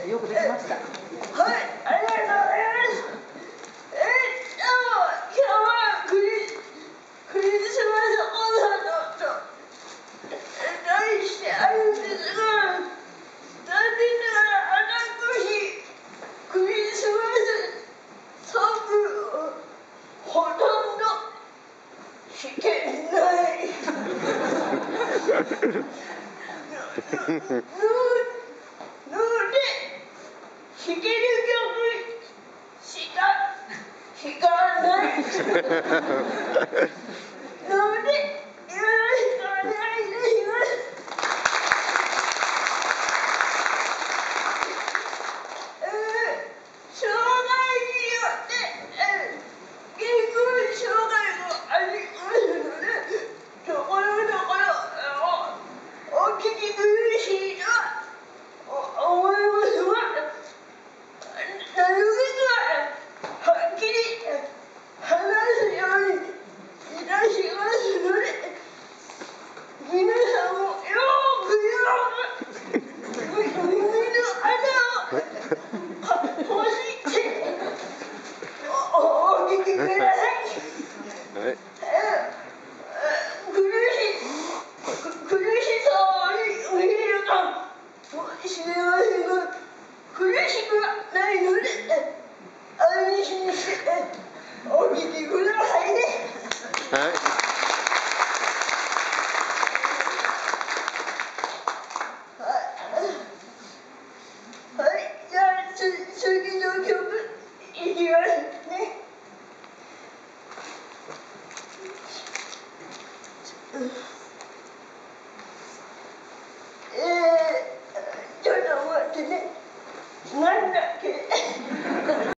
よくできました。はい、ありがとうございます。今日はクリスマスコンサートと題してあるんですが、残念ながら私、クリスマスソングをほとんど弾けない。弾ける曲しか弾かないので、よろしくお願いいたします。障害によって言語障害もありますので、ところどころお聞き苦しいとは思いますが、なるべくはっきり話すようにいたしますので、皆さんもよく耳の穴を閉じてお聞きください。はい。苦しそうに見えるかもしれませんが、苦しくはないので安心してお聞きくださいね。はい。はい、じゃあ次の曲いきますね。ちょっと待ってね。なんだっけ。